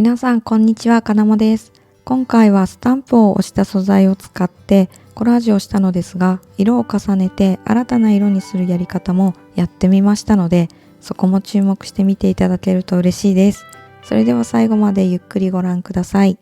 皆さんこんにちは、かなもです。今回はスタンプを押した素材を使ってコラージュをしたのですが、色を重ねて新たな色にするやり方もやってみましたので、そこも注目してみていただけると嬉しいです。それでは最後までゆっくりご覧ください。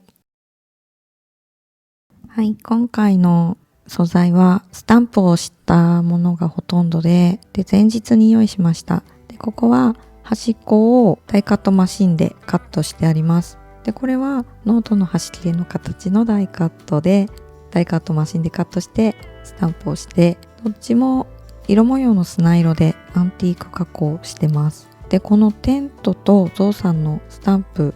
はい、今回の素材はスタンプを押したものがほとんどで、前日に用意しました。で、ここは端っこをダイカットマシンでカットしてあります。で、これはノートの端切れの形のダイカットで、ダイカットマシンでカットしてスタンプをして、どっちも色模様の砂色でアンティーク加工してます。で、このテントとゾウさんのスタンプ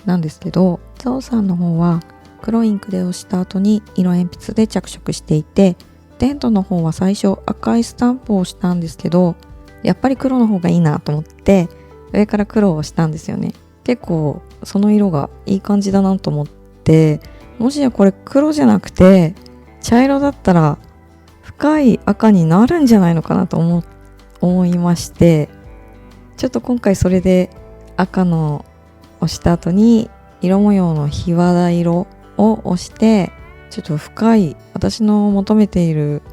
なんですけど、ゾウさんの方は黒インクで押した後に色鉛筆で着色していて、テントの方は最初赤いスタンプを押したんですけど、やっぱり黒の方がいいなと思って上から黒をしたんですよね。結構その色がいい感じだなと思って、もしやこれ黒じゃなくて茶色だったら深い赤になるんじゃないのかなと思いまして、ちょっと今回それで赤の押した後に色模様の檜皮色を押して、ちょっと深い、私の求めている、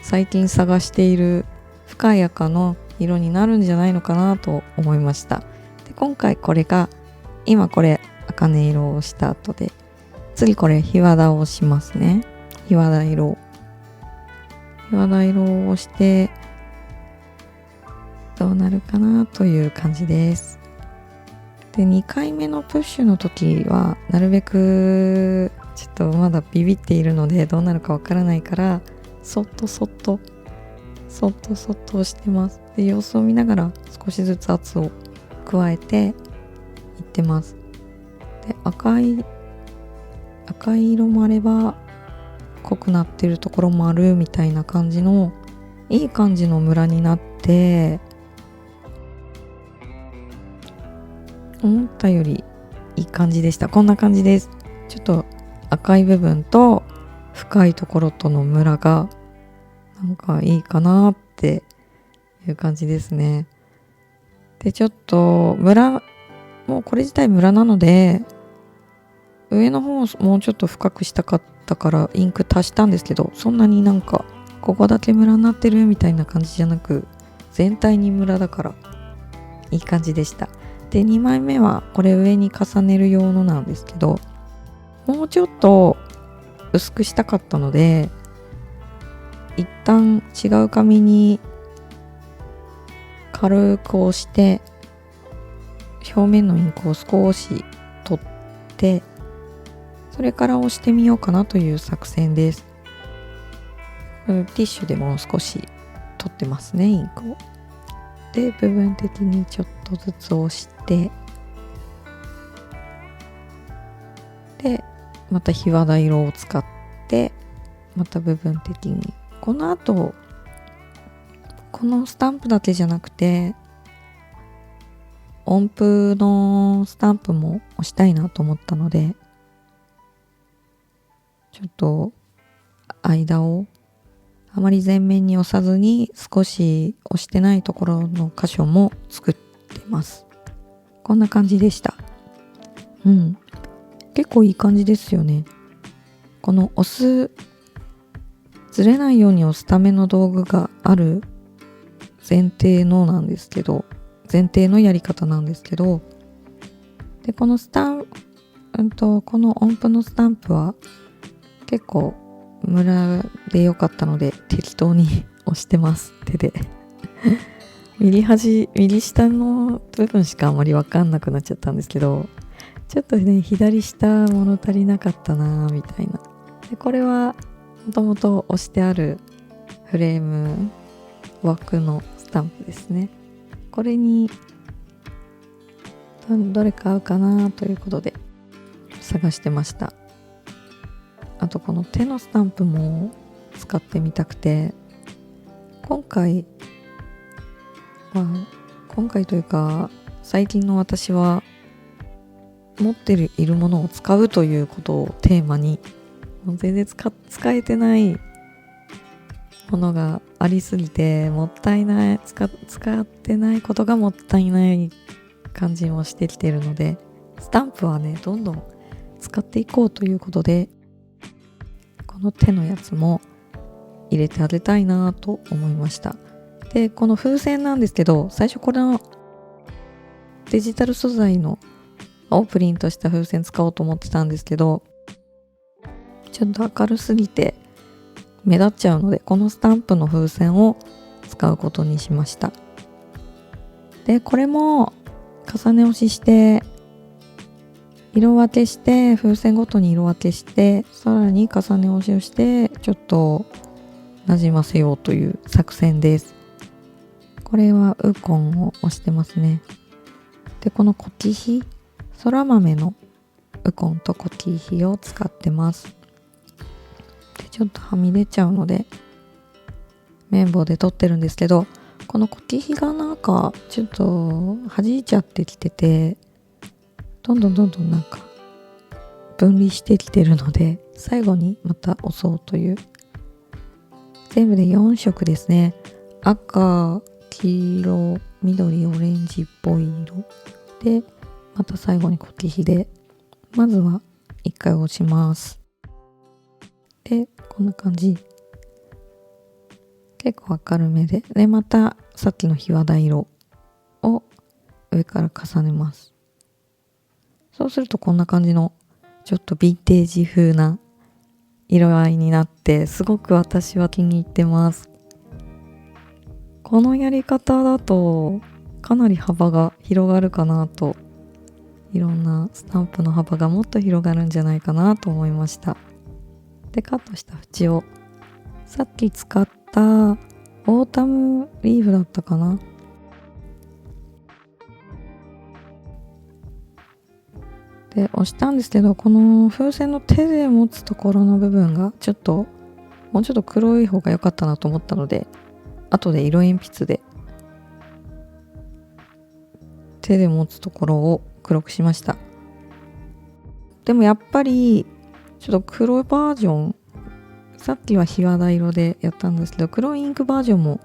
最近探している深い赤の色になるんじゃないのかなと思いました。で、今回これが、今これ茜色をした後で、次これ檜皮をしますね。檜皮色を押して、どうなるかなという感じです。で、2回目のプッシュの時はなるべくちょっとまだビビっているのでどうなるかわからないから、そっと押してます。で、様子を見ながら少しずつ圧を加えていってます。で、赤い色もあれば濃くなってるところもあるみたいな感じのいい感じのムラになって、思ったよりいい感じでした。こんな感じです。ちょっと赤い部分と深いところとのムラがなんかいいかなっていう感じですね。で、ちょっとムラ、もうこれ自体ムラなので、上の方をもうちょっと深くしたかったからインク足したんですけど、そんなになんかここだけムラになってるみたいな感じじゃなく、全体にムラだからいい感じでした。で、2枚目はこれ上に重ねる用のなんですけど、もうちょっと薄くしたかったので、一旦違う紙に軽く押して、表面のインクを少し取って、それから押してみようかなという作戦です。ティッシュでもう少し取ってますね、インクを。で、部分的にちょっとずつ押して、で、また檜皮色を使って、また部分的に。この後、このスタンプだけじゃなくて、音符のスタンプも押したいなと思ったので、ちょっと間をあまり前面に押さずに少し押してないところの箇所も作ってます。こんな感じでした。結構いい感じですよね。このずれないように押すための道具がある前提のやり方なんですけど、で、このこの音符のスタンプは結構ムラで良かったので適当に押してます、手で。右下の部分しかあまり分かんなくなっちゃったんですけど、ちょっとね、左下物足りなかったなみたいな。で、これはもともと押してあるフレーム枠のスタンプですね。これにどれか合うかなということで探してました。あとこの手のスタンプも使ってみたくて、今回というか最近の私は持っているものを使うということをテーマに、もう全然使えてないものがありすぎてもったいない、使ってないことがもったいない感じもしてきているので、スタンプはねどんどん使っていこうということで、この手のやつも入れてあげたいなと思いました。でこの風船なんですけど、最初これのデジタル素材のをプリントした風船使おうと思ってたんですけど、ちょっと明るすぎて目立っちゃうので、このスタンプの風船を使うことにしました。でこれも重ね押しして色分けして、風船ごとに色分けして、さらに重ね押しをしてちょっとなじませようという作戦です。これはウコンを押してますね。でこのコキヒ、そら豆のウコンとコキヒを使ってます。でちょっとはみ出ちゃうので綿棒で取ってるんですけど、このコキヒがなんかちょっと弾いちゃってきてて、どんどんなんか分離してきてるので、最後にまた押そうという。全部で4色ですね。赤、黄色、緑、オレンジっぽい色で、また最後にコキヒで、まずは1回押します。でこんな感じ、結構明るめで、でまたさっきの檜皮色を上から重ねます。そうするとこんな感じのちょっとヴィンテージ風な色合いになって、すごく私は気に入ってます。このやり方だとかなり幅が広がるかなと、いろんなスタンプの幅がもっと広がるんじゃないかなと思いました。でカットした縁をさっき使ったオータムリーフだったかな、で押したんですけど、この風船の手で持つところの部分がもうちょっと黒い方が良かったなと思ったので、後で色鉛筆で手で持つところを黒くしました。でもやっぱりちょっと黒バージョン、さっきは檜皮色でやったんですけど、黒インクバージョンも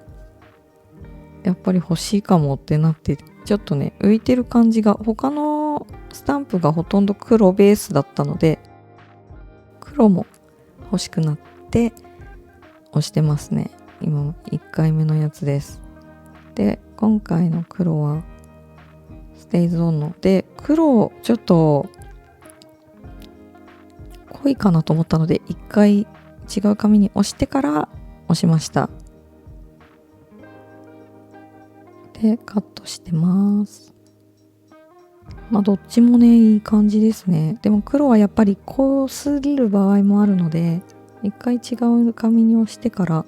やっぱり欲しいかもってなって、ちょっとね浮いてる感じが、他のスタンプがほとんど黒ベースだったので黒も欲しくなって押してますね。今1回目のやつです。で今回の黒はステイズオンので、黒ちょっと濃いかなと思ったので1回違う紙に押してから押しました。でカットしてます。どっちもねいい感じですね。でも黒はやっぱり濃すぎる場合もあるので、一回違う紙に押してから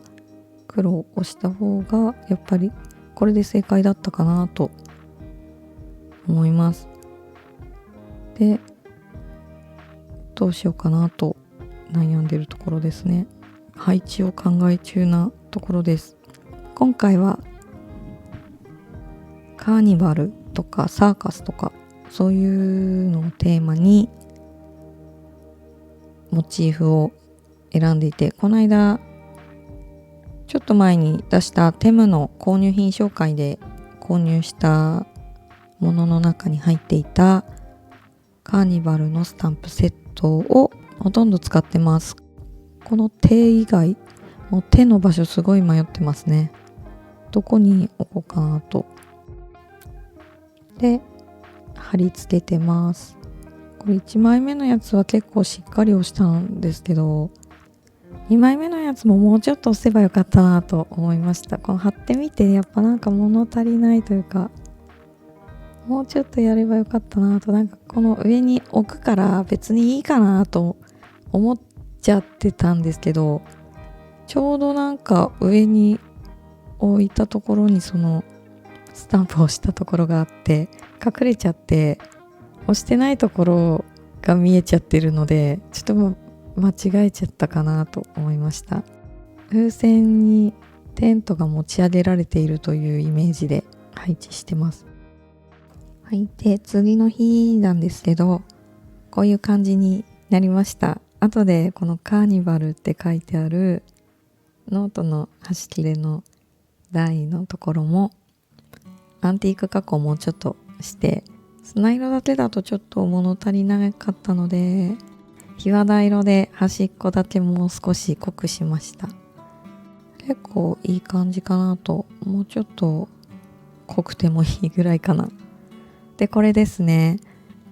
黒を押した方がやっぱりこれで正解だったかなと思います。でどうしようかなと悩んでるところですね。配置を考え中なところです。今回はカーニバルとかサーカスとかそういうのをテーマにモチーフを選んでいて、この間ちょっと前に出したテムの購入品紹介で購入したものの中に入っていたカーニバルのスタンプセットをほとんど使ってます。この手以外もう手の場所すごい迷ってますね。どこに置こうかなと。で貼り付けてます。これ1枚目のやつは結構しっかり押したんですけど、2枚目のやつももうちょっと押せばよかったなと思いました。この貼ってみてやっぱなんか物足りないというか、もうちょっとやればよかったなと、なんかこの上に置くから別にいいかなと思っちゃってたんですけど、ちょうどなんか上に置いたところにそのスタンプを押したところがあって隠れちゃって、押してないところが見えちゃってるので、ちょっと間違えちゃったかなと思いました。風船にテントが持ち上げられているというイメージで配置してます。はい、で次の日なんですけど、こういう感じになりました。後でこのカーニバルって書いてあるノートの端切れの台のところもアンティーク加工もうちょっとして砂色だけだとちょっと物足りなかったので、檜皮色で端っこだけもう少し濃くしました。結構いい感じかなと。もうちょっと濃くてもいいぐらいかな。で、これですね。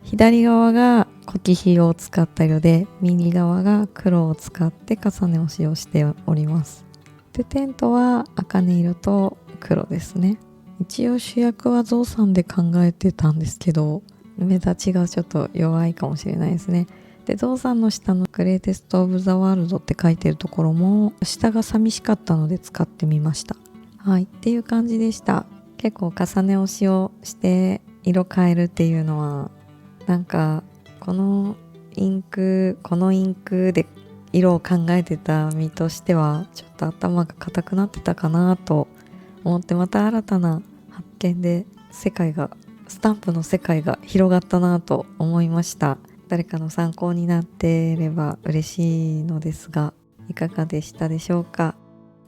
左側がコキヒを使った色で、右側が黒を使って重ね押しをしております。で、テントは茜色と黒ですね。一応主役はゾウさんで考えてたんですけど、目立ちがちょっと弱いかもしれないですね。で、ゾウさんの下のグレイテストオブザワールドって書いてるところも、下が寂しかったので使ってみました。はい、っていう感じでした。結構重ね押しをして色変えるっていうのは、なんかこのインクで色を考えてた身としてはちょっと頭が固くなってたかなと思って、また新たな発見でスタンプの世界が広がったなと思いました。誰かの参考になっていれば嬉しいのですが、いかがでしたでしょうか。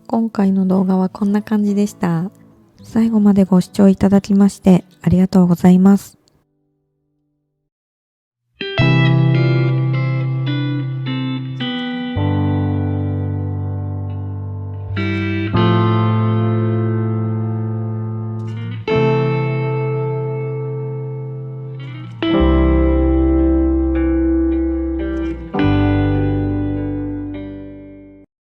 今回の動画はこんな感じでした。最後までご視聴いただきましてありがとうございます。